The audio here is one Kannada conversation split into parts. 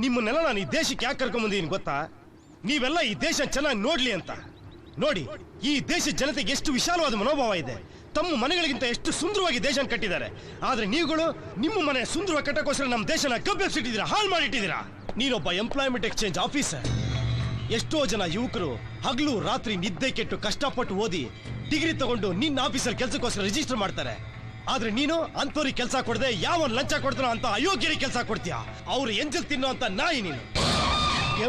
ನಿಮ್ಮನ್ನೆಲ್ಲ ನಾನು ಈ ದೇಶಕ್ಕೆ ಯಾಕೆ ಕರ್ಕೊಂಬಂದಿದ್ದೀನಿ ಗೊತ್ತಾ? ನೀವೆಲ್ಲ ಈ ದೇಶ ಚೆನ್ನಾಗಿ ನೋಡ್ಲಿ ಅಂತ. ನೋಡಿ, ಈ ದೇಶದ ಜನತೆಗೆ ಎಷ್ಟು ವಿಶಾಲವಾದ ಮನೋಭಾವ ಇದೆ. ತಮ್ಮ ಮನೆಗಳಿಗಿಂತ ಎಷ್ಟು ಸುಂದರವಾಗಿ ದೇಶನ ಕಟ್ಟಿದ್ದಾರೆ. ಆದ್ರೆ ನೀವುಗಳು ನಿಮ್ಮ ಮನೆ ಸುಂದರವಾಗಿ ಕಟ್ಟಕ್ಕೋಸ್ಕರ ನಮ್ಮ ದೇಶನ ಕಬ್ಬೆಸಿಟ್ಟಿದ್ದೀರಾ, ಹಾಳು ಮಾಡಿಟ್ಟಿದ್ದೀರಾ. ನೀನೊಬ್ಬ ಎಂಪ್ಲಾಯ್ಮೆಂಟ್ ಎಕ್ಸ್ಚೇಂಜ್ ಆಫೀಸರ್. ಎಷ್ಟೋ ಜನ ಯುವಕರು ಹಗಲು ರಾತ್ರಿ ನಿದ್ದೆ ಕೆಟ್ಟು ಕಷ್ಟಪಟ್ಟು ಓದಿ ಡಿಗ್ರಿ ತಗೊಂಡು ನಿನ್ನ ಆಫೀಸರ್ ಕೆಲಸಕ್ಕೋಸ್ಕರ ರಿಜಿಸ್ಟರ್ ಮಾಡ್ತಾರೆ. ಆದ್ರೆ ನೀನು ಅಂತವ್ರಿಗೆ ಕೆಲಸ ಕೊಡದೆ ಯಾವ ಲಂಚ ಕೊಡ್ತಾನೋ ಅಂತ ಅಯೋಗ್ಯರಿಗೆ ಕೆಲಸ ಕೊಡ್ತೀಯ. ಅವ್ರು ಎಂಜಲ್ ತಿನ್ನೋ ಅಂತ ನಾಯಿ ನೀನು.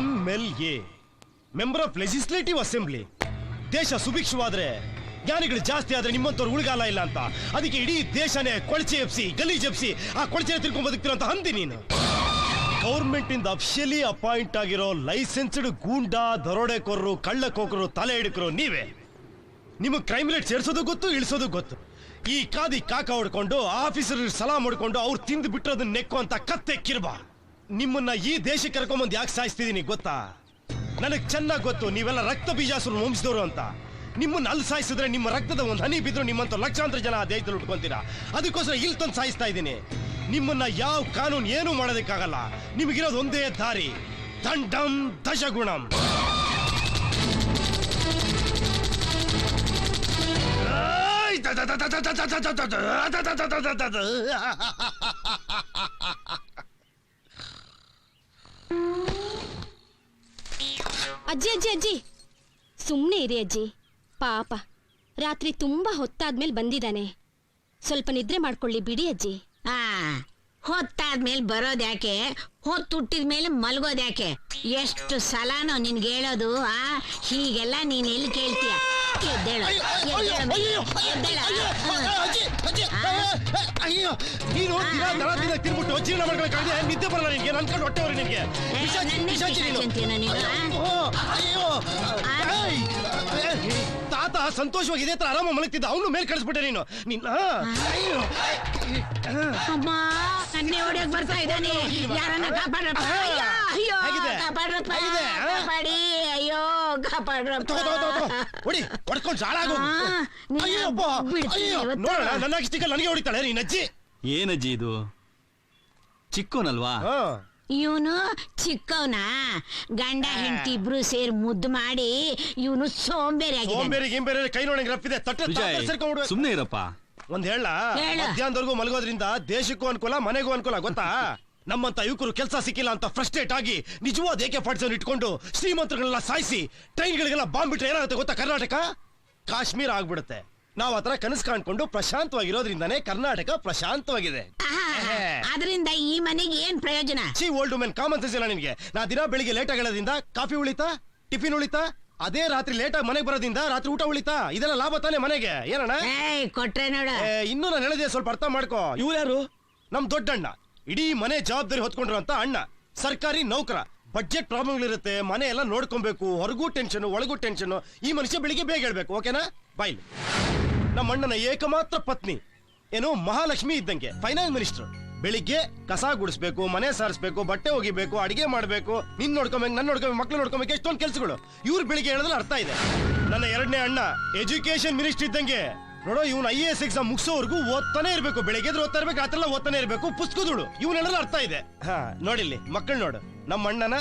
MLA, member of legislative assembly. ದೇಶ ಸುಭಿಕ್ಷವಾದ್ರೆ, ಜ್ಞಾನಿಗಳು ಜಾಸ್ತಿ ಆದ್ರೆ ನಿಮ್ಮಂತವ್ರು ಉಳಿಗಾಲ ಇಲ್ಲ ಅಂತ. ಅದಕ್ಕೆ ಇಡೀ ದೇಶನೇ ಕೊಳಚೆ ಎಪ್ಸಿ, ಗಲೀಜ್ ಎಪ್ಸಿ ಆ ಕೊಳಚೆ ತಿಳ್ಕೊಂಡ್ ಬದುಕ್ತಿರೋ ಹಂದಿ ನೀನು. ಗೌರ್ಮೆಂಟ್ ಇಂದ ಅಫಿಷಿಯಲಿ ಅಪಾಯಿಂಟ್ ಆಗಿರೋ ಲೈಸೆನ್ಸ್ಡ್ ಗೂಂಡಾ, ದರೋಡೆಕೋರರು, ಕಳ್ಳಕೋಕರು, ತಲೆ ಹಿಡಕರು ನೀವೇ. ನಿಮಗೆ ಕ್ರೈಮ್ ರೇಟ್ ಸೇರಿಸೋದು ಗೊತ್ತು, ಇಳಿಸೋದು ಗೊತ್ತು. ಈ ಕಾದಿ ಕಾಕ ಹೊಡ್ಕೊಂಡು ಆಫೀಸರ್ ಸಲಾ ಮಾಡ್ಕೊಂಡು ಅವ್ರು ತಿಂದು ಬಿಟ್ಟಿರೋದನ್ನ ನೆಕ್ಕು ಅಂತ ಕತ್ತೆ ಕಿರ್ಬ. ನಿಮ್ಮನ್ನ ಈ ದೇಶಕ್ಕೆ ಕರ್ಕೊಂಬಂದು ಯಾಕೆ ಸಾಯಿಸ್ತಿದೀನಿ ಗೊತ್ತಾ? ನನಗೆ ಚೆನ್ನಾಗಿ ಗೊತ್ತು ನೀವೆಲ್ಲ ರಕ್ತ ಬೀಜಾಸುರು ವಂಶದವರು ಅಂತ. ನಿಮ್ಮನ್ನ ಅಲ್ಲಿ ಸಾಯಿಸಿದ್ರೆ ನಿಮ್ಮ ರಕ್ತದ ಒಂದು ಹನಿ ಬಿದ್ರು ನಿಮ್ಮಂತ ಲಕ್ಷಾಂತರ ಜನ ಆ ದೇಶದಲ್ಲಿ ಉಟ್ಕೊಂತೀರಾ. ಅದಕ್ಕೋಸ್ಕರ ಇಲ್ಲಿ ತಂದು ಸಾಯಿಸ್ತಾ ಇದ್ದೀನಿ. ನಿಮ್ಮನ್ನ ಯಾವ ಕಾನೂನು ಏನೂ ಮಾಡೋದಕ್ಕಾಗಲ್ಲ. ನಿಮಗಿರೋದು ಒಂದೇ ದಾರಿ, ದಂಡಂ ದಶಗುಣಂ. ಅಜ್ಜಿ ಅಜ್ಜಿ ಅಜ್ಜಿ ಸುಮ್ಮನೆ ಇರಿ ಅಜ್ಜಿ. ಪಾಪ ರಾತ್ರಿ ತುಂಬಾ ಹೊತ್ತಾದ್ಮೇಲೆ ಬಂದಿದ್ದಾನೆ. ಸ್ವಲ್ಪ ನಿದ್ರೆ ಮಾಡ್ಕೊಳ್ಳಿ ಬಿಡಿ ಅಜ್ಜಿ. ಹೊತ್ತಾದ್ಮೇಲೆ ಬರೋದ್ಯಾಕೆ, ಹೊತ್ತುಟ್ಟಿದ್ಮೇಲೆ ಮಲ್ಗೋದ್ಯಾಕೆ? ಎಷ್ಟು ಸಲನೋ ನಿನ್ಗೆ ಹೇಳೋದು. ಹೀಗೆಲ್ಲ ನೀನ್ ಎಲ್ಲಿ ಕೇಳ್ತೀಯ? ನೀನು ತಿನ್ಬಿಟ್ಟು ಜೀವನ ಮಾಡ್ಬೇಕಾಗಿದೆ. ನಿದ್ದೆ ಬರಲ್ಲ ನಿನ್ಗೆ, ನನ್ಕೊಂಡು ಹೊಟ್ಟೆವ್ರಿ ನಿನ್ಗೆ. ತಾತ ಸಂತೋಷವಾಗಿ ಇದೇ ತರ ಆರಾಮ ಮಲಗ್ತಿದ್ದ, ಅವನು ಮೇಲೆ ಕಳಿಸ್ಬಿಟ್ಟೆ ನೀನು. ನಿನ್ನ ನನ್ನೇ ಹೊಡಿಯಕ್ ಬರ್ತಾ ಇದ್ದಾನೆ. ಯಾರನ್ನ ಕಾಪಾಡ್ರಪ್ಪ, ಅಯ್ಯೋ ಕಾಪಾಡ್ರಪ್ಪ, ಕಾಪಾಡಿ, ಅಯ್ಯೋ ಕಾಪಾಡ್ರಪ್ಪ. ಹೊಡಿ, ಹೊಡ್ಕೊಂಡು ಜಾಳಾಗೋ. ನೋಡೋಣ, ನನ್ನ ಇಷ್ಟಕ್ಕೆ ನನಗೆ ಹೊಡಿತಾಳೆ ನೀನ್ ಅಜ್ಜಿ. ಏನಜ್ಜಿ ಇದು? ಚಿಕ್ಕೋನಲ್ವಾ? ಇವನು ಚಿಕ್ಕವನ. ಗಂಡ ಹೆಂಡತಿ ಇಬ್ರು ಸೇರಿ ಮುದ್ದು ಮಾಡಿ ಇವನು ಸೋಂಬೇರಿ ಆಗಿದೆ. ಕೈ ನೋಡಿ ರಪ್ಪಿದೆ. ಸುಮ್ನೆ ಇರಪ್ಪ. ಒಂದ್ ಹೇಳ, ಮಧ್ಯಾಹ್ನದವರೆಗೂ ಮಲಗೋದ್ರಿಂದ ದೇಶಕ್ಕೂ ಅನುಕೂಲ, ಮನೆಗೂ ಅನುಕೂಲ ಗೊತ್ತಾ? ನಮ್ಮಂತ ಯುವಕರು ಕೆಲಸ ಸಿಕ್ಕಿಲ್ಲ ಅಂತ ಫ್ರಸ್ಟ್ರೇಟ್ ಆಗಿ ನಿಜವಾದ AK-47 ಇಟ್ಕೊಂಡು ಶ್ರೀಮಂತರುಗಳೆಲ್ಲ ಸಾಯಿಸಿ ಟ್ರೈನ್ಗಳಿಗೆಲ್ಲ ಬಾಂಬ್ ಬಿಟ್ರೆ ಏನಾಗುತ್ತೆ ಗೊತ್ತಾ? ಕರ್ನಾಟಕ ಕಾಶ್ಮೀರ ಆಗ್ಬಿಡುತ್ತೆ. ನಾವ್ ಆತರ ಕನಸು ಕಾಣ್ಕೊಂಡು ಪ್ರಶಾಂತವಾಗಿರೋದ್ರಿಂದಾನೇ ಕರ್ನಾಟಕ ಪ್ರಶಾಂತವಾಗಿದೆ. ಅದರಿಂದ ಈ ಮನೆಗೆ ಏನ್ ಪ್ರಯೋಜನ? ಓಲ್ಡ್ ವುಮೆನ್ ಕಾಮನ್ ಸೆನ್ಸ್ ಇಲ್ಲ ನಿನ್ಗೆ. ನಾ ದಿನ ಬೆಳಿಗ್ಗೆ ಲೇಟ್ ಆಗೋದ್ರಿಂದ ಕಾಫಿ ಉಳಿತಾ, ಟಿಫಿನ್ ಉಳಿತಾ, ಅದೇ ರಾತ್ರಿ ಲೇಟ್ ಆಗಿ ಮನೆಗೆ ಬರೋದ್ರಿಂದ ರಾತ್ರಿ ಊಟ ಉಳಿತಾ. ಇದೆಲ್ಲ ಲಾಭ ತಾನೆ ಮನೆಗೆ. ಏನಣ್ಣ ಕೊಟ್ರೆ ನೋಡ. ಇನ್ನೂ ನಾನು ಹೇಳಿದೆ, ಸ್ವಲ್ಪ ಅರ್ಥ ಮಾಡ್ಕೋ. ಇವ್ರು ಯಾರು? ನಮ್ ದೊಡ್ಡಣ್ಣ, ಇಡೀ ಮನೆ ಜವಾಬ್ದಾರಿ ಹೊತ್ಕೊಂಡ್ರು ಅಂತ ಅಣ್ಣ. ಸರ್ಕಾರಿ ನೌಕರ. ಬಡ್ಜೆಟ್ ಪ್ರಾಬ್ಲಮ್ಗಳಿರುತ್ತೆ, ಮನೆ ಎಲ್ಲ ನೋಡ್ಕೊಬೇಕು. ಹೊರಗೂ ಟೆನ್ಷನ್, ಒಳಗೂ ಟೆನ್ಷನ್. ಈ ಮನುಷ್ಯ ಬೆಳಿಗ್ಗೆ ಬೇಗ ಹೇಳ್ಬೇಕು, ಓಕೆನಾ? ಬಾಯ್ಲಿ. ನಮ್ಮ ಅಣ್ಣನ ಏಕಮಾತ್ರ ಪತ್ನಿ ಏನು ಮಹಾಲಕ್ಷ್ಮಿ ಇದ್ದಂಗೆ, ಫೈನಾನ್ಸ್ ಮಿನಿಸ್ಟರ್. ಬೆಳಿಗ್ಗೆ ಕಸ ಗುಡಿಸ್ಬೇಕು, ಮನೆ ಸಾರಿಸ್ಬೇಕು, ಬಟ್ಟೆ ಒಗಿಬೇಕು, ಅಡಿಗೆ ಮಾಡ್ಬೇಕು, ನಿನ್ ನೋಡ್ಕೊಬೇಕು, ನನ್ ನೋಡ್ಕೊಬೇಕು, ಮಕ್ಳು ನೋಡ್ಕೊಬೇಕು, ಎಷ್ಟೊಂದು ಕೆಲಸಗಳು. ಇವ್ರು ಬೆಳಿಗ್ಗೆ ಹೇಳೋದ್ರಲ್ಲಿ ಅರ್ಥ ಇದೆ. ನನ್ನ ಎರಡನೇ ಅಣ್ಣ ಎಜುಕೇಶನ್ ಮಿನಿಸ್ಟರ್ ಇದ್ದಂಗೆ. ನೋಡೋ, ಇವನು IAS ಎಕ್ಸಾಮ್ ಮುಗಿಸೋವರೆಗೂ ಓದ್ತಾನೆ ಇರ್ಬೇಕು. ಬೆಳಿಗ್ಗೆ ಓದ್ತಾ ಇರ್ಬೇಕು, ರಾತ್ರಿ ಓದ್ತಾನೆ ಇರ್ಬೇಕು. ಪುಸ್ತಕದಳು ಇವನ್ ಹೇಳೋದ್ರಲ್ಲಿ ಅರ್ಥ ಇದೆ. ನೋಡಿಲ್ಲಿ ಮಕ್ಕಳು ನೋಡು. ನಮ್ಮ ಅಣ್ಣನ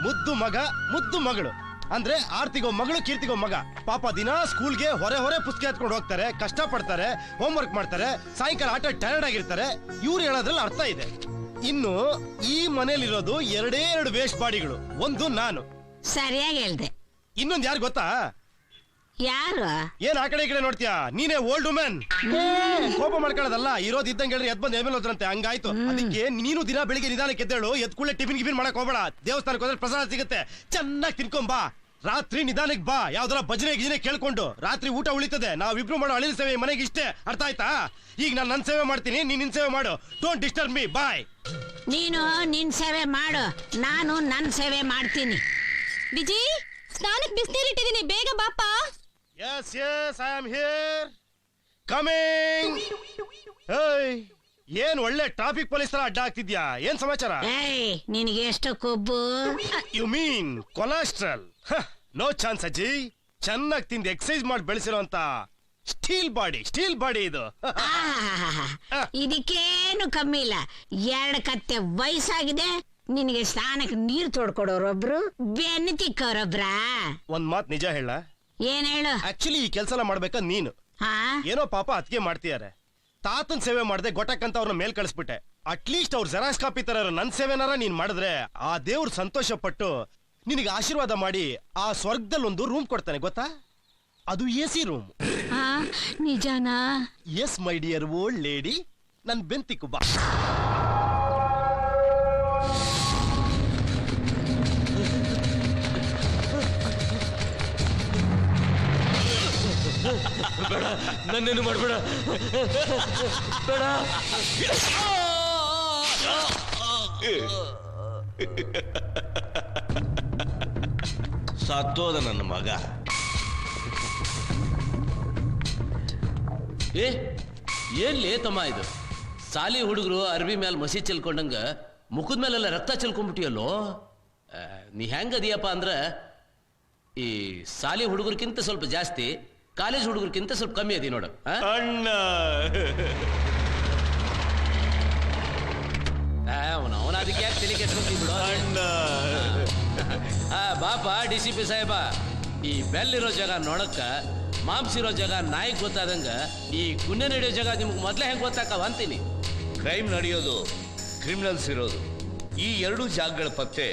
ಮುದ್ದು ಮಗ, ಮುದ್ದು ಮಗಳು. ಅಂದ್ರೆ ಆರ್ತಿಗೋ ಮಗಳು, ಕೀರ್ತಿಗೋ ಮಗ. ಪಾಪ ದಿನ ಸ್ಕೂಲ್ಗೆ ಹೊರೆ ಪುಸ್ತಕ ಎತ್ಕೊಂಡು ಹೋಗ್ತಾರೆ, ಕಷ್ಟ ಪಡ್ತಾರೆ, ಹೋಮ್ ವರ್ಕ್ ಮಾಡ್ತಾರೆ, ಸಾಯಂಕಾಲ ಆಟ ಟಯರ್ಡ್ ಆಗಿರ್ತಾರೆ. ಇವ್ರು ಹೇಳೋದ್ರಲ್ಲಿ ಅರ್ಥ ಇದೆ. ಇನ್ನು ಈ ಮನೇಲಿರೋದು ಎರಡು ವೇಸ್ಟ್ ಬಾಡಿಗಳು. ಒಂದು ನಾನು. ಸರಿಯಾಗಿ ಹೇಳ್ದೆ. ಇನ್ನೊಂದು ಯಾರು ಗೊತ್ತಾ? ಯಾರು? ಏನ್ ಆ ಕಡೆ ಈ ಕಡೆ ನೋಡ್ತೀಯಾ? ನೀನೇ ಓಲ್ಡ್ ವುಮೆನ್. ಕೋಪ ಮಾಡ್ಕೊಳ್ಳೋದಲ್ಲ, ಇರೋದ್ ಇದ್ದಂಗೆ ಹೇಳ್ರಿ ಎದ್ ಬಂದ್ ಎಮ್ಮೆಲ್ ಹೋದ್ರಂತೆ, ಹಂಗಾಯ್ತು. ಅದಕ್ಕೆ ನೀನು ದಿನ ಬೆಳಿಗ್ಗೆ ನಿಧಾನಕ್ಕೆ ಎದ್ದೇಳು. ಎದ್ ಕೂಡಲೇ ಟಿಫಿನ್ ಮಾಡಕ್ ಹೋಗ್ಬೇಡ. ದೇವಸ್ಥಾನಕ್ಕೆ ಹೋದ್ರೆ ಪ್ರಸಾದ ಸಿಗುತ್ತೆ, ಚೆನ್ನಾಗಿ ತಿನ್ಕೊಂಬಾ. ರಾತ್ರಿ ನಿಧಾನಕ್ಕೆ ಬಾ. ಯಾವ್ದಾರ ಭಜನೆ ಗಿಜನೆ ಕೇಳ್ಕೊಂಡು. ರಾತ್ರಿ ಊಟ ಉಳಿತದೆ. ನಾವಿಬ್ರು ಮಾಡೋ ಅಳಿಲ್ ಸೇವೆ ಮನೆಗೆ ಇಷ್ಟೇ, ಅರ್ಥ ಆಯ್ತಾ? ಈಗ ನಾನು ನನ್ ಸೇವೆ ಮಾಡ್ತೀನಿ, ನೀನ್ ನಿನ್ ಸೇವೆ ಮಾಡು. Don't disturb me. ಬಾಯ್. ನೀನು ನಿನ್ ಸೇವೆ ಮಾಡು, ನಾನು ನನ್ ಸೇವೆ ಮಾಡ್ತೀನಿ. ವಿಜಿ, ಸ್ನಾನಕ್ಕೆ ಬಿಸಿನೀರಿಟ್ಟಿದ್ದೀನಿ, ಬೇಗ ಬಾಪ. Yes, I am here. Coming. Hey, ಏನ್ ಒಳ್ಳೆ ಟ್ರಾಫಿಕ್ ಪೊಲೀಸ್ ತರ ಅಡ್ಡ ಆಗ್ತಿದ್ಯಾ? ಏನ್ ಸಮಾಚಾರ? ನಿನಗೆ ಎಷ್ಟು ಕೊಬ್ಬು? You mean cholesterol? No chance ಅಜ್ಜಿ. ಚೆನ್ನಾಗಿ ತಿಂದು ಎಕ್ಸರ್ಸೈಸ್ ಮಾಡಿ ಬೆಳೆಸಿರೋ ಅಂತ ಸ್ಟೀಲ್ ಬಾಡಿ ಇದು. ಇದಕ್ಕೇನು ಕಮ್ಮಿ ಇಲ್ಲ. 2 ಕತ್ತೆ ವಯಸ್ಸಾಗಿದೆ, ನಿನಗೆ ಸ್ನಾನಕ್ಕೆ ನೀರ್ ತೋಡ್ಕೊಡೋರೊಬ್ರು ಬೆನ್ನು ತಿಕ್ಕೋರೊಬ್ರ. ಒಂದ್ ಮಾತ್ ನಿಜ ಹೇಳ, ಏನ್ ಹೇಳು? ಆಕ್ಚುಲಿ ಈ ಕೆಲ್ಸ ಎಲ್ಲ ಮಾಡ್ಬೇಕಾ ನೀನು. ಹಾ, ಏನೋ ಪಾಪ ಅದ್ಕೆ ಮಾಡ್ತೀಯಾರೆ. ತಾತನ್ ಸೇವೆ ಮಾಡದೆ ಗೊಟ್ಟಕ್ಕಂತ ಅವ್ರನ್ನ ಮೇಲ್ ಕಳಿಸ್ಬಿಟ್ಟೆ. ಅಟ್ಲೀಸ್ಟ್ ಅವ್ರ ಜೆರಾಕ್ಸ್ ಕಾಪಿ ತರ ನನ್ ಸೇವೆನಾರ ನೀನ್ ಮಾಡಿದ್ರೆ ಆ ದೇವ್ರು ಸಂತೋಷ ಪಟ್ಟು ನಿನಗೆ ಆಶೀರ್ವಾದ ಮಾಡಿ ಆ ಸ್ವರ್ಗದಲ್ಲಿ ಒಂದು ರೂಮ್ ಕೊಡ್ತಾನೆ ಗೊತ್ತಾ? ಅದು AC ರೂಮ್. ಹಾ, ನಿಜಾನಾ? Yes my dear old lady, ನನ್ ಬೆಂತಿಕ್ಕು ಬಾ. ಬೇಡ, ನನ್ನೇನು ಮಾಡ್ಬೇಡ, ಬೇಡ. ಸತ್ತೋದ ನನ್ನ ಮಗ. ಏನ್ಲೇ ತಮ್ಮ ಇದು? ಸಾಲಿ ಹುಡುಗರು ಅರ್ಬಿ ಮೇಲೆ ಮಸಿ ಚೆಲ್ಕೊಂಡಂಗ ಮುಖದ ಮೇಲೆಲ್ಲ ರಕ್ತ ಚೆಲ್ಕೊಂಡ್ಬಿಟ್ಟಿಯಲ್ಲೋ. ನೀ ಹೆಂಗದಿಯಪ್ಪ ಅಂದ್ರ ಈ ಸಾಲಿ ಹುಡುಗರ್ಕಿಂತ ಸ್ವಲ್ಪ ಜಾಸ್ತಿ, ಕಾಲೇಜ್ ಹುಡುಗರ್ಕಿಂತ ಸ್ವಲ್ಪ ಕಮ್ಮಿ ಅದಿ ನೋಡು. ಅಣ್ಣ ಅವನ ಅದಕ್ಕೆ ಯಾಕೆ ತಲೆ ಕೆಡ್ಸ್ಕೊಂತೀನಿ ಬಿಡು. ಅಣ್ಣ ಬಾಪ DCP ಸಾಹೇಬ, ಈ ಬೆಲ್ಲಿರೋ ಜಾಗ ನೋಡಕ್ಕ ಮಾಂಸಿರೋ ಜಾಗ ನಾಯಿಗೆ ಗೊತ್ತಾದಂಗ ಈ ಗುನ್ನೆ ನಡೆಯೋ ಜಾಗ ನಿಮ್ಗೆ ಮೊದ್ಲೇ ಹೆಂಗ್ ಗೊತ್ತಾಕವ ಅಂತೀನಿ. ಕ್ರೈಮ್ ನಡೆಯೋದು, ಕ್ರಿಮಿನಲ್ಸ್ ಇರೋದು, ಈ ಎರಡೂ ಜಾಗಗಳ ಪತ್ತೆ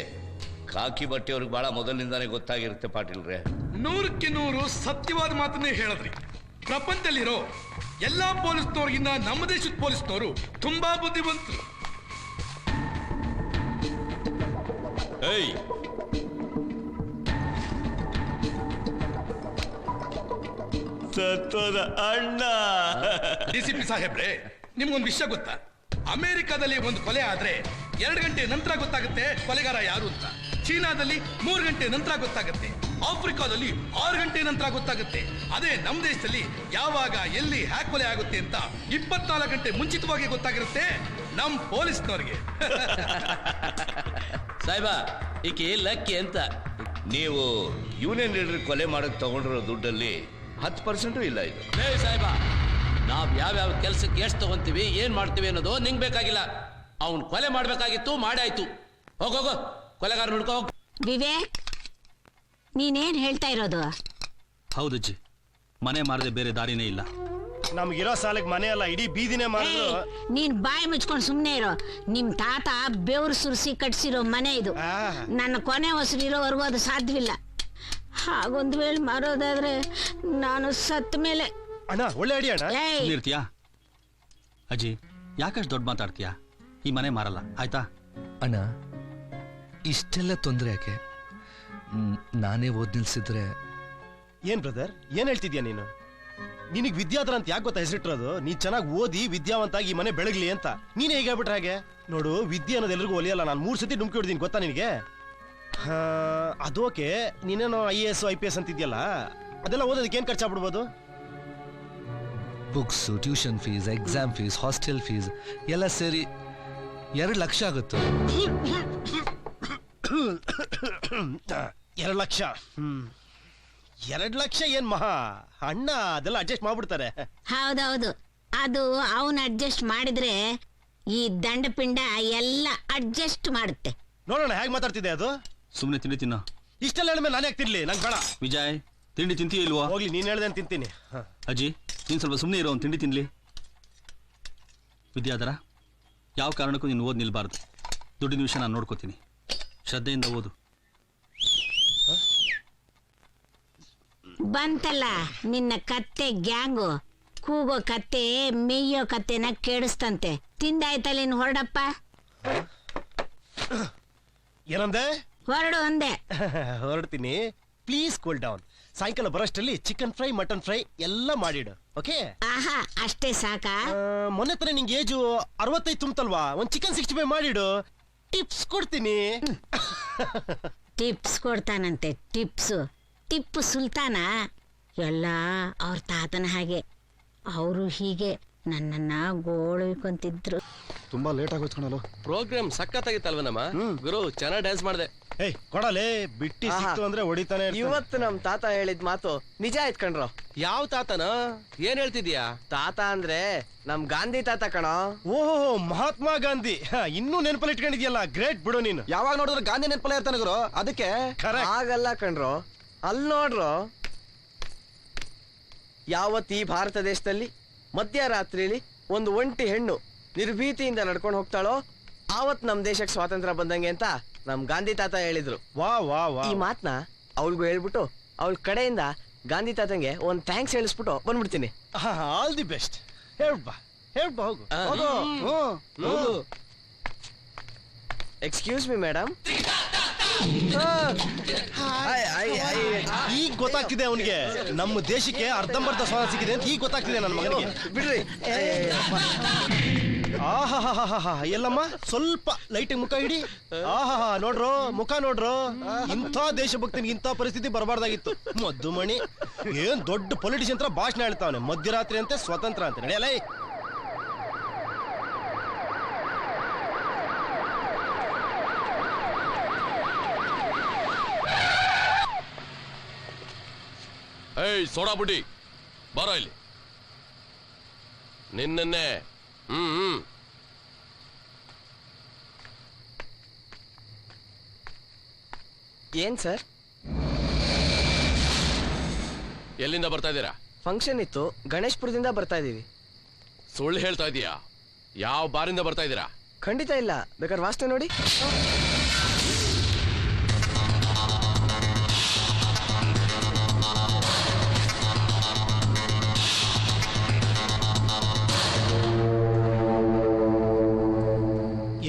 ಕಾಕಿ ಬಟ್ಟೆಯವ್ರಿಗೆ ಬಹಳ ಮೊದಲಿನಿಂದಾನೇ ಗೊತ್ತಾಗಿರುತ್ತೆ ಪಾಟೀಲ್ರೆ. 100ಕ್ಕೆ 100 ಸತ್ಯವಾದ ಮಾತನ್ನೇ ಹೇಳಿದ್ರಿ. ಪ್ರಪಂಚದಲ್ಲಿರೋ ಎಲ್ಲಾ ಪೊಲೀಸ್ನವ್ರಿಗಿಂತ ನಮ್ಮ ದೇಶದ ಪೊಲೀಸ್ನವರು ತುಂಬಾ ಬುದ್ಧಿವಂತರು. ಏಯ್, ಸತ್ತೋದ ಅಣ್ಣ. DCP ಸಾಹೇಬ್ರೆ, ನಿಮ್ಗೊಂದು ವಿಷಯ ಗೊತ್ತಾ? ಅಮೆರಿಕಾದಲ್ಲಿ ಒಂದು ಕೊಲೆ ಆದ್ರೆ 2 ಗಂಟೆ ನಂತರ ಗೊತ್ತಾಗುತ್ತೆ ಕೊಲೆಗಾರ ಯಾರು ಅಂತ. ಚೀನಾದಲ್ಲಿ 3 ಗಂಟೆ ನಂತರ ಗೊತ್ತಾಗುತ್ತೆ. ಆಫ್ರಿಕಾದಲ್ಲಿ 6 ಗಂಟೆ ನಂತರ ಗೊತ್ತಾಗುತ್ತೆ. ಅದೇ ನಮ್ಮ ದೇಶದಲ್ಲಿ ಯಾವಾಗ ಎಲ್ಲಿ ಹ್ಯಾಕ್ ಕೊಲೆ ಆಗುತ್ತೆ ಅಂತ 24 ಗಂಟೆ ಮುಂಚಿತವಾಗಿ ಗೊತ್ತಾಗಿರುತ್ತೆ ನಮ್ ಪೊಲೀಸ್ನವ್ರಿಗೆ. ಸಾಹೇಬ, ಈಕೆ ಲಕ್ಕಿ ಅಂತ. ನೀವು ಯೂನಿಯನ್ ಲೀಡರ್ ಕೊಲೆ ಮಾಡಕ್ ತಗೊಂಡಿರೋ ದುಡ್ಡಲ್ಲಿ 10% ಇಲ್ಲ ಇದು. ಸಾಹೇಬ, ನಾವ್ ಯಾವ್ಯಾವ ಕೆಲ್ಸಕ್ಕೆ ಎಷ್ಟು ತಗೊಂತೀವಿ, ಏನ್ ಮಾಡ್ತೀವಿ ಅನ್ನೋದು ನಿಂಗ್ ಬೇಕಾಗಿಲ್ಲ. ಅವ್ನ್ ಕೊಲೆ ಮಾಡ್ಬೇಕಾಗಿತ್ತು, ಮಾಡಾಯ್ತು. ಹೋಗೋಗೋ, ಕೊಲೆಗಾರ ನೋಡ್ಕೋ ಹೋಗ್. ವಿವೇಕ್, ನೀನೇನ್ ಹೇಳ್ತಾ ಇರೋದು? ಹೌದಜ್ಜಿ, ಮನೆ ಮಾರದೆ ಬೇರೆ ದಾರಿನೇ ಇಲ್ಲ. ನಮ್ಗಿರೋ ಸಾಲಕ್ಕೆ ಮನೆ ಅಲ್ಲ, ಇಡೀ ಬೀದಿನೇ ಮಾಡಿದ್ರು. ಏಯ್, ನೀನ್ ಬಾಯಿ ಮುಚ್ಕೊಂಡು ಸುಮ್ನೆ ಇರೋ. ನಿಮ್ ತಾತ ಬೆವ್ರು ಸುರಿಸಿ ಕಟ್ಸಿರೋ ಮನೆ ಇದು. ನನ್ನ ಕೊನೆ ಹೊಸರು ಇರೋವರೆಗೂ ಅದು ಸಾಧ್ಯವಿಲ್ಲ. ಹಾಗೊಂದು ವೇಳೆ ಮಾರೋದಾದ್ರೆ ನಾನು ಸತ್ತ ಮೇಲೆ. ಅಣ್ಣ, ಒಳ್ಳೆ ಅಡಿ ಅಣ್ಣ. ಏಯ್, ಇರ್ತೀಯಾ ಅಜ್ಜಿ? ಯಾಕಷ್ಟು ದೊಡ್ಡ ಮಾತಾಡ್ತೀಯಾ? ಈ ಮನೆ ಮಾರಲ್ಲ, ಆಯ್ತಾ? ಅಣ್ಣ, ಇಷ್ಟೆಲ್ಲ ತೊಂದರೆ ಯಾಕೆ? ನಾನೇ ಓದ್ ನಿಲ್ಸಿದ್ರೆ. ಏನ್ ಬ್ರದರ್, ಏನ್ ಹೇಳ್ತಿದ್ಯಾ ನೀನು? ನಿನಗ್ ವಿದ್ಯಾಧರ ಅಂತ ಯಾಕೆ ಗೊತ್ತಾ ಹೆಸರಿಟ್ಟಿರೋದು? ನೀ ಚೆನ್ನಾಗಿ ಓದಿ ವಿದ್ಯಾವಂತಾಗಿ ಈ ಮನೆ ಬೆಳಗ್ಲಿ ಅಂತ. ನೀನೇ ಹೇಗೆ ಹೇಳ್ಬಿಟ್ರೆ ಹಾಗೆ? ನೋಡು, ವಿದ್ಯೆ ಅನ್ನೋದು ಎಲ್ರಿಗೂ ಒಲಿಯಲ್ಲ. ನಾನು 3 ಸತಿ ನುಮ್ಕಿ ಹೊಡ್ದೀನಿ ಗೊತ್ತಾ ನಿನಗೆ? ಅದೋಕೆ ನೀನೇನೋ IAS IPS ಅಂತಿದ್ಯಲ್ಲ, ಅದೆಲ್ಲ ಓದೋದಕ್ಕೆ ಏನ್ ಖರ್ಚಾಗ್ಬಿಡ್ಬೋದು? Books, tuition fees, exam fees, hostel fees ಎಲ್ಲ ಸೇರಿ 2 ಲಕ್ಷ ಆಗುತ್ತೆ. 2 ಲಕ್ಷ? 2 ಲಕ್ಷ ಏನ್ ಮಹಾ ಅಣ್ಣ, ಅದೆಲ್ಲ ಅಡ್ಜಸ್ಟ್ ಮಾಡ್ಬಿಡ್ತಾರೆ. ಹೌದೌದು, ಅದು ಅವನ್ ಅಡ್ಜಸ್ಟ್ ಮಾಡಿದ್ರೆ ಈ ದಂಡಪಿಂಡ ಎಲ್ಲ ಅಡ್ಜಸ್ಟ್ ಮಾಡುತ್ತೆ. ನೋಡೋಣ ಹೇಗೆ ಮಾತಾಡ್ತಿದ್ದೆ ಅದು. ಸುಮ್ಮನೆ ತಿಂಡಿ ತಿನ್ನೋ. ಇಷ್ಟೆಲ್ಲ ಹೇಳಿದ್ಮೇಲೆ ನಾನು ಯಾಕೆ ತಿನ್ಲಿ? ನಂಗೆ ಬೇಡ. ವಿಜಯ್, ತಿಂಡಿ ತಿಂತೀಯ ಇಲ್ವಾ? ಹೋಗ್ಲಿ, ನೀನ್ ಹೇಳ್ದೆ ತಿಂತೀನಿ. ಅಜ್ಜಿ, ನೀನು ಸ್ವಲ್ಪ ಸುಮ್ಮನೆ ಇರೋ, ಒಂದು ತಿಂಡಿ ತಿನ್ಲಿ. ವಿದ್ಯಾಧರ, ಯಾವ ಕಾರಣಕ್ಕೂ ನೀನು ಓದ್ ನಿಲ್ಬಾರ್ದು. ದುಡ್ಡಿನ ವಿಷಯ ನಾನು ನೋಡ್ಕೋತೀನಿ. ಶ್ರದ್ಧೆಯಿಂದ ಓದು. ಬಂತಲ್ಲ ನಿನ್ನ ಕತ್ತೆ ಗ್ಯಾಂಗು. ಕೂಗೋ ಕತ್ತೆ ಮೇಯ್ಯೋ ಕತ್ತೆನ ಕೇಳಿಸ್ತಂತೆ. ತಿಂದಾಯ್ತಲ್ಲ, ಇನ್ನು ಹೊರಡಪ್ಪ. ಏನಂದೆ? ಹೊರಡು ಅಂದೆ. ಹೊರಡ್ತೀನಿ. Please cool down. ಸಾಯಂಕಾಲ ಬರೋಷ್ಟರಲ್ಲಿ ಚಿಕನ್ ಫ್ರೈ, ಮಟನ್ ಫ್ರೈ ಎಲ್ಲ ಮಾಡಿಡು, ಓಕೆ? ಆಹಾ, ಅಷ್ಟೇ ಸಾಕಾ? ಮೊನ್ನೆ ತಾನೇ ನಿಂಗೆ ಏಜು 65 ತುಂಬತಲ್ವಾ? ಒಂದು ಚಿಕನ್ 65 ಮಾಡಿಡು, ಟಿಪ್ಸ್ ಕೊಡ್ತೀನಿ. ಟಿಪ್ಸ್ ಕೊಡ್ತಾನಂತೆ? ಟಿಪ್ಪು ಸುಲ್ತಾನ ಎಲ್ಲ ಅವ್ರ ತಾತನ ಹಾಗೆ. ಅವರು ಹೀಗೆ ನನ್ನನ್ನ ಗೋಳುಕೊಂತಿದ್ರು. ತುಂಬಾ ಲೇಟ್ ಆಗೋಯ್ತು ಕಣಲು. ಪ್ರೋಗ್ರಾಮ್ ಸಖತ್ತಾಗಿತ್ತಲ್ವ ನಮ್ಮ ಗುರು? ಚೆನ್ನಾಗಿ ಡ್ಯಾನ್ಸ್ ಮಾಡಿದೆ. ಏಯ್ ಕೊಡಲೇ ಬಿಟ್ಟಿ ಸಿಕ್ತು ಅಂದ್ರೆ ಹೊಡಿತಾನೆ ಇರ್ತಾನೆ. ಇವತ್ತು ನಮ್ ತಾತ ಹೇಳಿದ್ ಮಾತು ನಿಜ ಆಯ್ತ್ ಕಣ್ರೋ. ಯಾವ ತಾತನ ಏನ್ ಹೇಳ್ತಿದ್ಯಾ? ತಾತ ಅಂದ್ರೆ ನಮ್ ಗಾಂಧಿ ತಾತ ಕಣೋ. ಓಹೋ ಮಹಾತ್ಮ ಗಾಂಧಿ, ಇನ್ನೂ ನೆನಪಲ್ಲಿ ಇಟ್ಕೊಂಡಿದ್ಯಲ್ಲ, ಗ್ರೇಟ್ ಬಿಡು ನೀನು. ಯಾವಾಗ ನೋಡಿದ್ರೆ ಗಾಂಧಿ ನೆನಪಲ್ಲ ಇರ್ತಾನೆ ಗುರು, ಅದಕ್ಕೆ. ಆಗಲ್ಲ ಕಣ್ರೋ, ಅಲ್ಲಿ ನೋಡ್ರೋ, ಯಾವತ್ ಈ ಭಾರತ ದೇಶದಲ್ಲಿ ಮಧ್ಯರಾತ್ರಿಲಿ ಒಂದು ಒಂಟಿ ಹೆಣ್ಣು ನಿರ್ಭೀತಿಯಿಂದ ನಡ್ಕೊಂಡು ಹೋಗ್ತಾಳೋ ಆವತ್ ನಮ್ ದೇಶಕ್ಕೆ ಸ್ವಾತಂತ್ರ್ಯ ಬಂದಂಗೆ ಅಂತ ನಮ್ ಗಾಂಧಿ ತಾತ ಹೇಳಿದ್ರು. ವಾ ವಾ ವಾ. ಈ ಮಾತ್ನ ಅವಳಿಗೂ ಹೇಳ್ಬಿಟ್ಟು ಅವಳ ಕಡೆಯಿಂದ ಗಾಂಧಿ ತಾತಂಗೆ ಒಂದ್ ಥ್ಯಾಂಕ್ಸ್ ಹೇಳಿಸ್ಬಿಟ್ಟು ಬಂದ್ಬಿಡ್ತೀನಿ. All the best. ಹೇಳ್ಬಾ ಹೋಗು. Excuse me madam. ಈಗ ಗೊತ್ತಾಗ್ತಿದೆ ಅವನಿಗೆ ನಮ್ಮ ದೇಶಕ್ಕೆ ಅರ್ಧಂಬರ್ಧ ಸ್ವಾತಂತ್ರ್ಯ ಸಿಕ್ಕಿದೆ ಅಂತ ಈಗ ಗೊತ್ತಾಗ್ತಿದೆ ನನ್ನ ಮಗನಿಗೆ. ಬಿಡ್ರಿ. ಆಹಾ ಎಲ್ಲಮ್ಮ ಸ್ವಲ್ಪ ಲೈಟಿಗೆ ಮುಖ ಹಿಡಿ. ಆಹಾ ನೋಡ್ರೋ ಮುಖ ನೋಡ್ರೋ. ಇಂಥ ದೇಶಭಕ್ತಿನಿಗೆ ಇಂಥ ಪರಿಸ್ಥಿತಿ ಬರಬಾರ್ದಾಗಿತ್ತು. ಮದ್ದು ಮಣಿ ಏನ್ ದೊಡ್ಡ ಪೊಲಿಟಿಷಿಯನ್ ಹತ್ರ ಭಾಷಣ ಹೇಳ್ತಾವನೆ, ಮಧ್ಯರಾತ್ರಿ ಅಂತೆ ಸ್ವತಂತ್ರ ಅಂತ. ನಡೆಯಲ್ಲ. ಏಯ್ ಸೋಡಾ ಬುಡ್ಡಿ ಬಾರೋ ಇಲ್ಲಿ. ನಿನ್ನೆ ಏನ್ ಸರ್? ಎಲ್ಲಿಂದ ಬರ್ತಾ ಇದ್ದೀರಾ? ಫಂಕ್ಷನ್ ಇತ್ತು, ಗಣೇಶ್ಪುರದಿಂದ ಬರ್ತಾ ಇದೀವಿ. ಸುಳ್ಳು ಹೇಳ್ತಾ ಇದೀಯಾ? ಯಾವ ಬಾರಿಂದ ಬರ್ತಾ ಇದ್ದೀರಾ? ಖಂಡಿತ ಇಲ್ಲ, ಬೇಕಾದ್ರೆ ವಾಸ್ತೆ ನೋಡಿ.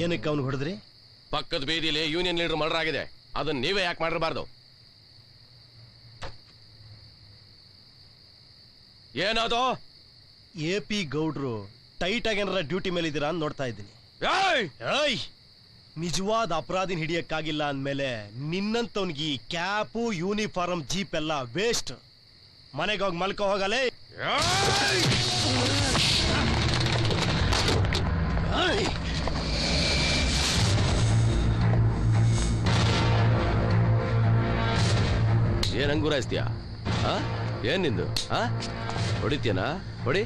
ಏನಕ್ಕೆ ಅವನು ಹೊಡೆದ್ರಿ? ಪಕ್ಕದ ಬೀದಿಲಿ ಯೂನಿಯನ್ ಲೀಡರ್ ಮರ್ಡರ್ ಆಗಿದೆ, ಅದನ್ನ ನೀವೇ ಯಾಕೆ ಮಾಡಿರಬಾರ್ದು? ಏನದು? AP ಗೌಡ್ರು ಟೈಟ್ ಆಗಿ ಏನಾರ ಡ್ಯೂಟಿ ಮೇಲೆ ಇದ್ದೀರಾ ಅಂತ ನೋಡ್ತಾ ಇದ್ದೀನಿ. ನಿಜವಾದ ಅಪರಾಧಿನ ಹಿಡಿಯಕ್ಕಾಗಿಲ್ಲ ಅಂದ್ಮೇಲೆ ನಿನ್ನಂತವನಿಗೆ ಈ ಕ್ಯಾಪು ಯೂನಿಫಾರ್ಮ್ ಜೀಪ್ ಎಲ್ಲ ವೇಸ್ಟ್. ಮನೆಗೆ ಹೋಗಿ ಮಲ್ಕೋ ಹೋಗಲೇ. ಏನ್ ಅಂಗುರಾಯಿಸ್ತೀಯಾ? ಏನ್ ನಿಂದು? ಹೊಡಿತೀಯನಾ? ಹೊಡಿ.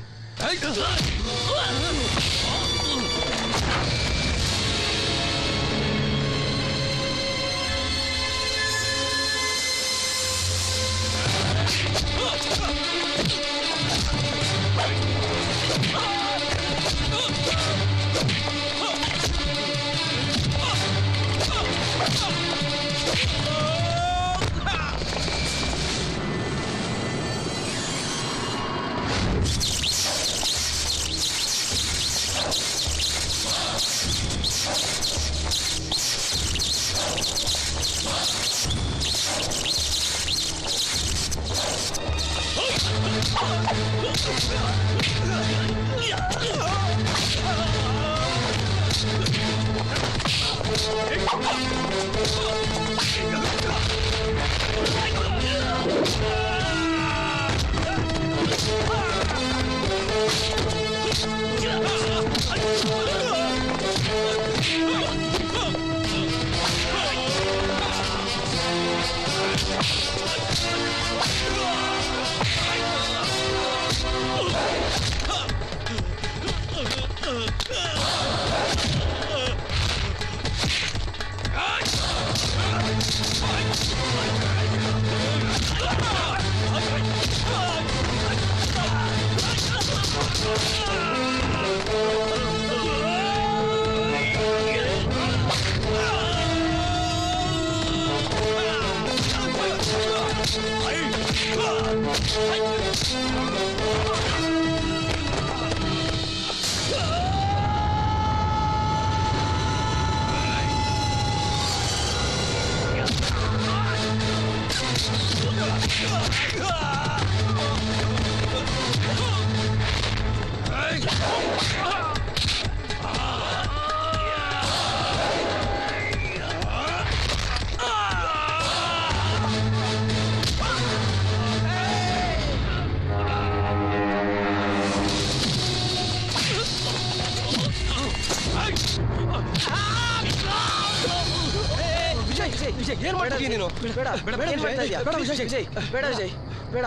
ವಿಜಯ್ ಏನ್ ಮಾಡ್ತಿದ್ದೀಯ ನೀನು? ಬೇಡ ಬೇಡ, ಏನ್ ಮಾಡ್ತಾ ಇದೀಯ? ಬೇಡ, ವಿಜಯ್. ವಿಜಯ್ ಬೇಡ ವಿಜಯ್ ಬೇಡ